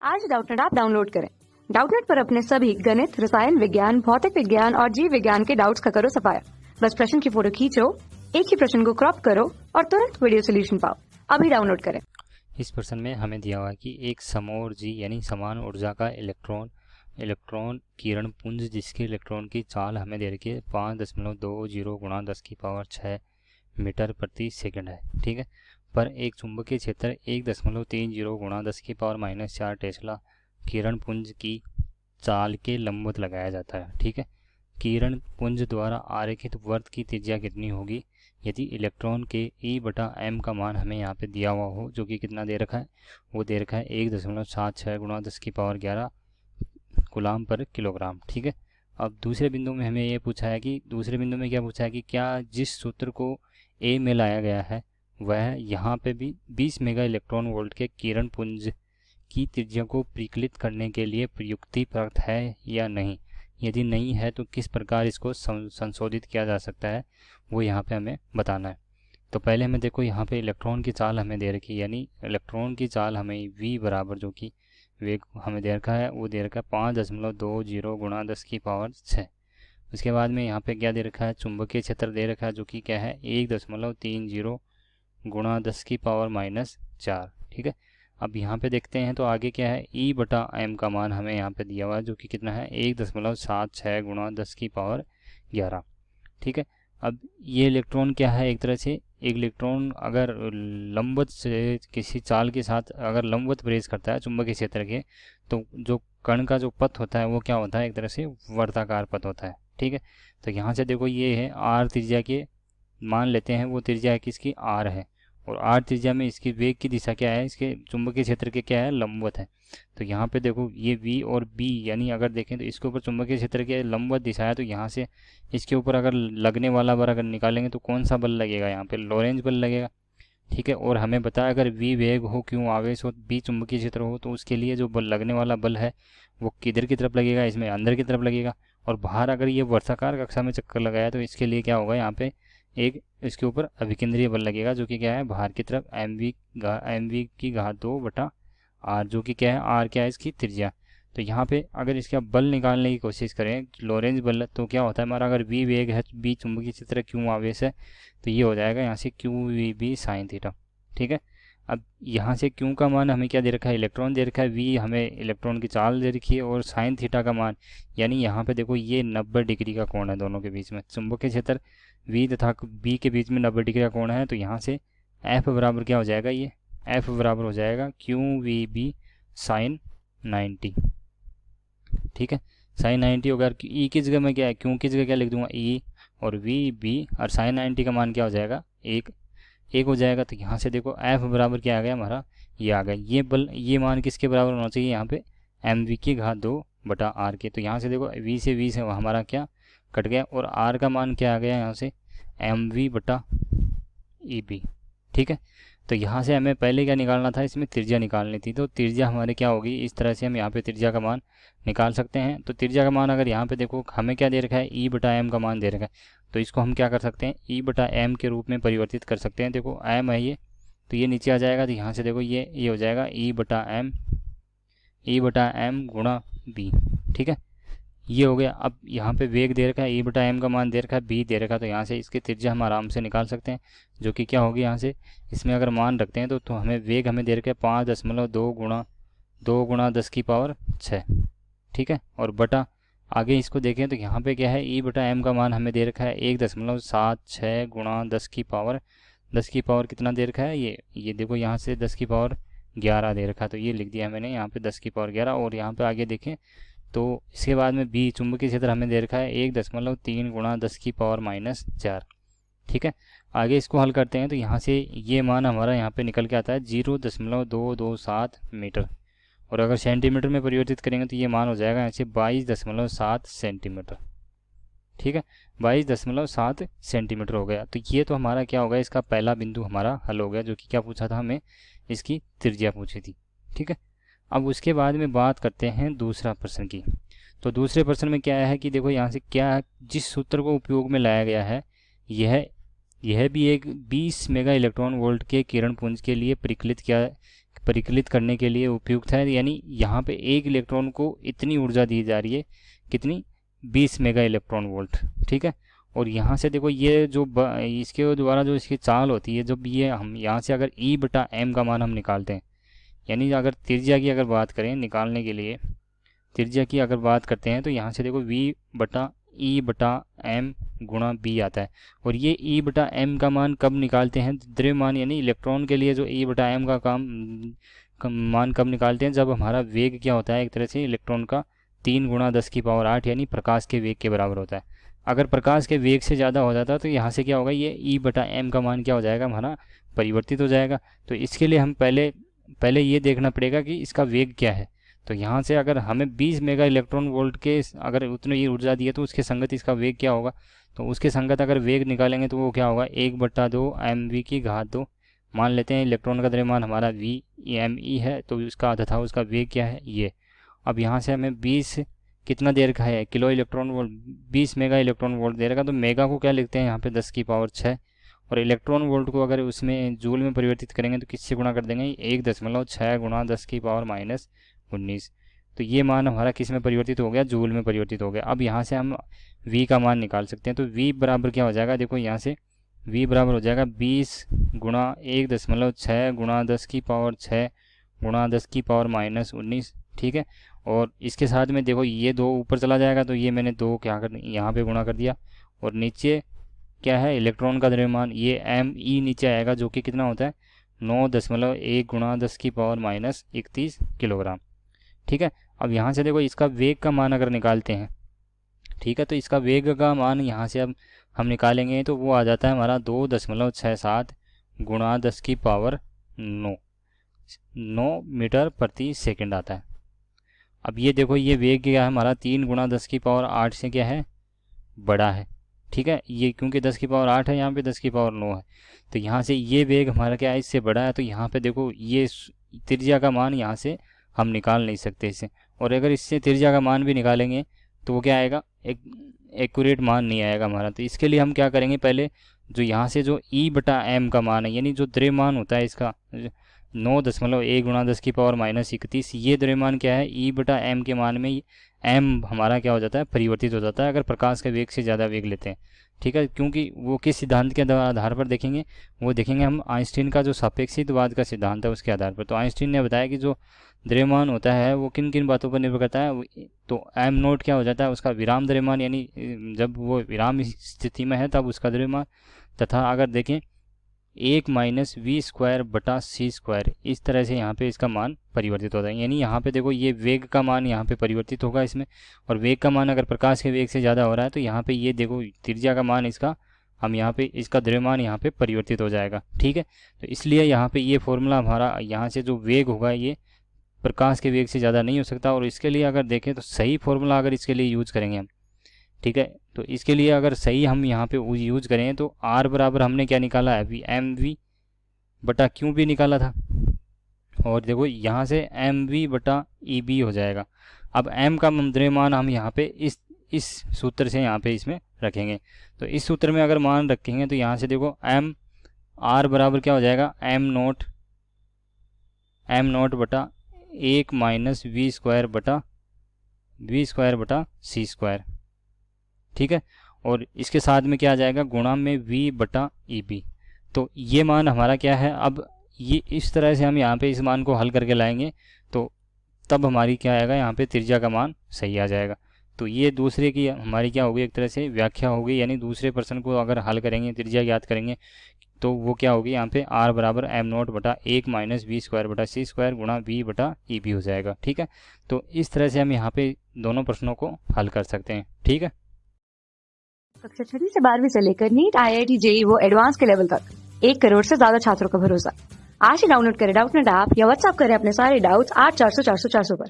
आज Doubtnut app download करें। Doubtnut पर अपने सभी गणित, रसायन विज्ञान, भौतिक विज्ञान और जीव विज्ञान के डाउट्स का करो सफाया। बस प्रश्न की फोटो खींचो, एक ही प्रश्न को क्रॉप करो और तुरंत वीडियो सोल्यूशन पाओ। अभी डाउनलोड करें। इस प्रश्न में हमें दिया हुआ है कि एक समोर्जी यानी समान ऊर्जा का इलेक्ट्रॉन किरण पुंज जिसके इलेक्ट्रॉन की चाल हमें दे रखी है 5.20 गुणा 10⁶ मीटर प्रति सेकंड है, ठीक है। पर एक चुंबकीय क्षेत्र 1.30 गुणा 10⁻⁻4 टेस्ला किरण पुंज की चाल के लंबवत लगाया जाता है, ठीक है। किरण पुंज द्वारा आरेखित वृत्त की त्रिज्या कितनी होगी यदि इलेक्ट्रॉन के E/m का मान हमें यहाँ पे दिया हुआ हो, जो कि कितना दे रखा है, वो दे रखा है 1.76 गुणा 10⁻11 कूलाम पर किलोग्राम, ठीक है। अब दूसरे बिंदु में हमें ये पूछा है कि क्या पूछा है कि क्या जिस सूत्र को ए में लाया गया है वह यहाँ पे भी 20 मेगा इलेक्ट्रॉन वोल्ट के किरण पुंज की त्रिज्या को परिकलित करने के लिए प्रयुक्तिप्राप्त है या नहीं। यदि नहीं है तो किस प्रकार इसको संशोधित किया जा सकता है, वो यहाँ पे हमें बताना है। तो पहले हमें देखो यहाँ पे इलेक्ट्रॉन की चाल हमें दे रखी है, यानी इलेक्ट्रॉन की चाल हमें v बराबर जो कि वेग हमें दे रखा है वो दे रखा है 5.20 गुणा 10⁻6। उसके बाद में यहाँ पे क्या दे रखा है, चुंबकीय क्षेत्र दे रखा है जो कि क्या है 1.30 गुणा 10⁻⁻4, ठीक है। अब यहाँ पे देखते हैं तो आगे क्या है, E/m का मान हमें यहाँ पे दिया हुआ है जो कि कितना है 1.76 गुणा 10⁻11, ठीक है। अब ये इलेक्ट्रॉन क्या है, एक तरह से एक इलेक्ट्रॉन अगर लंबवत से किसी चाल के साथ अगर लंबवत प्रवेश करता है चुंबकीय क्षेत्र के, तो जो कण का जो पथ होता है वो क्या होता है, एक तरह से वर्ताकार पथ होता है, ठीक है। तो यहाँ से देखो ये है r त्रिज्या के मान लेते हैं, वो त्रिज्या है किसकी, r है, और r त्रिज्या में इसकी वेग की दिशा क्या है, इसके चुंबकीय क्षेत्र के क्या है, लंबवत है। तो यहाँ पे देखो ये v और b यानी अगर देखें तो इसके ऊपर चुंबकीय क्षेत्र के लंबवत दिशा है, तो यहाँ से इसके ऊपर अगर लगने वाला बल अगर निकालेंगे तो कौन सा बल लगेगा, यहाँ पे लोरेंज बल लगेगा, ठीक है। और हमें बताया अगर v वेग हो, क्यों आवेश हो, b चुंबकीय क्षेत्र हो, तो उसके लिए जो बल लगने वाला बल है वो किधर की तरफ लगेगा, इसमें अंदर की तरफ लगेगा। और बाहर अगर ये वर्षाकार कक्षा में चक्कर लगाया तो इसके लिए क्या होगा, यहाँ पे एक इसके ऊपर अभिकेंद्रीय बल लगेगा जो कि क्या है, बाहर की तरफ mv की घात 2/r, जो कि क्या है, r क्या है, इसकी त्रिज्या। तो यहाँ पे अगर इसका बल निकालने की कोशिश करें लोरेंज बल, तो क्या होता है हमारा, अगर v वेग है, b चुंबकीय क्षेत्र, q आवेश है, तो ये हो जाएगा यहाँ से qvb साइन थीटा, ठीक है। अब यहाँ से q का मान हमें क्या दे रखा है, इलेक्ट्रॉन दे रखा है, v हमें इलेक्ट्रॉन की चाल दे रखी है, और साइन थीटा का मान यानी यहाँ पे देखो ये 90 डिग्री का कोण है दोनों के बीच में, चुंबकीय क्षेत्र v तथा b के बीच में 90 डिग्री का कोण है। तो यहाँ से f बराबर क्या हो जाएगा, ये f बराबर हो जाएगा qvb साइन 90, ठीक है। साइन 90 होगा, ई की जगह में क्या है, क्यों की जगह क्या लिख दूंगा, ई, और वी बी, और साइन 90 का मान क्या हो जाएगा, एक हो जाएगा। तो यहाँ से देखो एफ बराबर क्या आ गया हमारा, ये आ गया। ये बल ये मान किसके बराबर होना चाहिए, यहाँ पे mv की घात 2/r के। तो यहाँ से देखो v से हमारा क्या कट गया, और r का मान क्या आ गया यहाँ से mv/eb, ठीक है। तो यहाँ से हमें पहले क्या निकालना था, इसमें त्रिज्या निकालनी थी। तो त्रिज्या हमारे क्या होगी, इस तरह से हम यहाँ पे त्रिज्या का मान निकाल सकते हैं। तो त्रिज्या का मान अगर यहाँ पे देखो हमें क्या दे रखा है, E/m का मान दे रखा है, तो इसको हम क्या कर सकते हैं, E/m के रूप में परिवर्तित कर सकते हैं। देखो m है ये, तो ये नीचे आ जाएगा, तो यहाँ से देखो ये हो जाएगा E/m गुणा b, ठीक है। ये हो गया। अब यहाँ पे वेग दे रखा है, E/m का मान दे रखा है, b दे रखा है, तो यहाँ से इसकी त्रिज्या हम आराम से निकाल सकते हैं, जो कि क्या होगी, यहाँ से इसमें अगर मान रखते हैं तो हमें वेग हमें दे रखा है 5.2 गुणा 10⁶, ठीक है। और बटा आगे इसको देखें तो यहाँ पे क्या है, E/m का मान हमें दे रखा है 1.76 गुणा 10 की पावर कितना दे रखा है, ये देखो यहाँ से 10⁻11 दे रखा है, तो ये लिख दिया मैंने यहाँ पे 10⁻11। और यहाँ पे आगे देखें तो इसके बाद में बी चुंबकीय क्षेत्र हमें दे रखा है 1.3 गुणा 10⁻⁻4, ठीक है। आगे इसको हल करते हैं तो यहाँ से ये मान हमारा यहाँ पे निकल के आता है 0.227 मीटर, और अगर सेंटीमीटर में परिवर्तित करेंगे तो ये मान हो जाएगा यहाँ से 22.7 सेंटीमीटर, ठीक है। 22.7 सेंटीमीटर हो गया। तो ये तो हमारा क्या होगा, इसका पहला बिंदु हमारा हल हो गया, जो कि क्या पूछा था हमें, इसकी त्रिज्या पूछी थी, ठीक है। अब उसके बाद में बात करते हैं दूसरा प्रश्न की। तो दूसरे प्रश्न में क्या है कि देखो यहाँ से क्या जिस सूत्र को उपयोग में लाया गया है यह भी एक 20 मेगा इलेक्ट्रॉन वोल्ट के किरण पुंज के लिए परिकलित परिकलित करने के लिए उपयुक्त है। यानी यहाँ पे एक इलेक्ट्रॉन को इतनी ऊर्जा दी जा रही है, कितनी, 20 मेगा इलेक्ट्रॉन वोल्ट, ठीक है। और यहाँ से देखो ये जो इसके द्वारा जो इसकी चाल होती है, जब ये हम यहाँ से अगर E बटा M का मान हम निकालते हैं, यानी अगर त्रिज्या की अगर बात करें निकालने के लिए, त्रिज्या की अगर बात करते हैं तो यहाँ से देखो V बटा E बटा M गुणा B आता है। और ये E बटा M का मान कब निकालते हैं, द्रव्यमान यानी इलेक्ट्रॉन के लिए जो E बटा M का मान कब निकालते हैं, जब हमारा वेग क्या होता है, एक तरह से इलेक्ट्रॉन का 3 गुणा 10 की पावर 8 यानी प्रकाश के वेग के बराबर होता है। अगर प्रकाश के वेग से ज़्यादा हो जाता है तो यहाँ से क्या होगा, ये E बटा M का मान क्या हो जाएगा, हमारा परिवर्तित हो जाएगा। तो इसके लिए हम पहले ये देखना पड़ेगा कि इसका वेग क्या है। तो यहाँ से अगर हमें 20 मेगा इलेक्ट्रॉन वोल्ट के अगर उतनी ये ऊर्जा दी है तो उसके संगत इसका वेग क्या होगा। तो उसके संगत अगर वेग निकालेंगे तो वो क्या होगा, 1/2 mv की घात 2। मान लेते हैं इलेक्ट्रॉन का द्रव्यमान हमारा VMe है, तो उसका तथा उसका वेग क्या है, ये। अब यहाँ से हमें 20 कितना दे रखा है, kilo electron volt, 20 mega electron volt दे रखा, तो मेगा को क्या लिखते हैं यहाँ पे 10 की पावर 6, और इलेक्ट्रॉन वोल्ट को अगर उसमें जूल में परिवर्तित करेंगे तो किससे गुणा कर देंगे, 1.6 गुणा 10 की पावर -19। तो ये मान हमारा किस में परिवर्तित हो गया, जूल में परिवर्तित हो गया। अब यहाँ से हम V का मान निकाल सकते हैं। तो V बराबर क्या हो जाएगा, देखो यहाँ से V बराबर हो जाएगा 20 गुणा 1.6 गुणा 10 की पावर 6 गुणा 10 की पावर -19, ठीक है। और इसके साथ में देखो ये 2 ऊपर चला जाएगा, तो ये मैंने 2 क्या कर यहाँ पे गुणा कर दिया। और नीचे क्या है, इलेक्ट्रॉन का द्रव्यमान, ये ME नीचे आएगा, जो कि कितना होता है 9.1 गुणा 10 की पावर -31 किलोग्राम, ठीक है। अब यहाँ से देखो इसका वेग का मान अगर निकालते हैं, ठीक है, तो इसका वेग का मान यहाँ से अब हम निकालेंगे तो वो आ जाता है हमारा 2.67 गुणा 10 की पावर 9 मीटर प्रति सेकंड आता है। अब ये देखो ये वेग क्या है हमारा, 3 गुणा 10 की पावर 8 से क्या है, बड़ा है, ठीक है। ये क्योंकि 10 की पावर 8 है, यहाँ पे 10 की पावर 9 है, तो यहाँ से ये वेग हमारा क्या है, इससे बड़ा है। तो यहाँ पे देखो ये त्रिज्या का मान यहाँ से हम निकाल नहीं सकते इसे, और अगर इससे त्रिज्या का मान भी निकालेंगे तो वो क्या आएगा, एक एक्यूरेट मान नहीं आएगा हमारा। तो इसके लिए हम क्या करेंगे, पहले जो यहाँ से जो E बटा M का मान है, यानी जो द्रव्यमान होता है इसका 9.1 गुणा 10 की पावर -31, ये द्रव्यमान क्या है, E बटा M के मान में M हमारा क्या हो जाता है, परिवर्तित हो जाता है अगर प्रकाश के वेग से ज़्यादा वेग लेते हैं, ठीक है। क्योंकि वो किस सिद्धांत के आधार पर देखेंगे, वो देखेंगे हम आइंस्टीन का जो सापेक्षिकवाद का सिद्धांत है उसके आधार पर। तो आइंस्टीन ने बताया कि जो द्रव्यमान होता है वो किन किन बातों पर निर्भर करता है। तो m0 क्या हो जाता है, उसका विराम द्रव्यमान, यानी जब वो विराम स्थिति में है तब उसका द्रव्यमान, तथा अगर देखें 1 - v² बटा c², इस तरह से यहाँ पे इसका मान परिवर्तित होता है। यानी यहाँ पे देखो ये वेग का मान यहाँ पे परिवर्तित होगा इसमें, और वेग का मान अगर प्रकाश के वेग से ज़्यादा हो रहा है तो यहाँ पे ये देखो त्रिज्या का मान इसका, हम यहाँ पे इसका द्रव्यमान यहाँ पे परिवर्तित हो जाएगा, ठीक है। तो इसलिए यहाँ पे ये फॉर्मूला हमारा, यहाँ से जो वेग होगा ये प्रकाश के वेग से ज़्यादा नहीं हो सकता। और इसके लिए अगर देखें तो सही फॉर्मूला अगर इसके लिए यूज़ करेंगे हम, ठीक है, तो इसके लिए अगर सही हम यहाँ पे यूज़ करें तो R बराबर हमने क्या निकाला है, अभी mv बटा QB निकाला था, और देखो यहाँ से mv बटा EB हो जाएगा। अब M का द्रव्यमान हम यहाँ पे इस सूत्र से यहाँ पे इसमें रखेंगे। तो इस सूत्र में अगर मान रखेंगे तो यहाँ से देखो R बराबर क्या हो जाएगा, m0 बटा 1 - v² बटा c², ठीक है। और इसके साथ में क्या आ जाएगा, गुणा में V बटा EB। तो ये मान हमारा क्या है, अब ये इस तरह से हम यहाँ पे इस मान को हल करके लाएंगे तो तब हमारी क्या आएगा, यहाँ पे त्रिज्या का मान सही आ जाएगा। तो ये दूसरे की हमारी क्या होगी, एक तरह से व्याख्या होगी, यानी दूसरे प्रश्न को अगर हल करेंगे, त्रिज्या याद करेंगे तो वो क्या होगी, यहाँ पे R बराबर m0 बटा 1 - v² बटा c² गुणा V बटा EB हो जाएगा, ठीक है। तो इस तरह से हम यहाँ पे दोनों प्रश्नों को हल कर सकते हैं, ठीक है। कक्षा 6वीं से 12वीं से लेकर नीट, IIT, JEE वो एडवांस के लेवल तक 1 करोड़ से ज्यादा छात्रों का भरोसा। आज ही डाउनलोड करें डाउटनेट ऐप या व्हाट्सएप करें अपने सारे डाउट्स 8400 400 400 पर।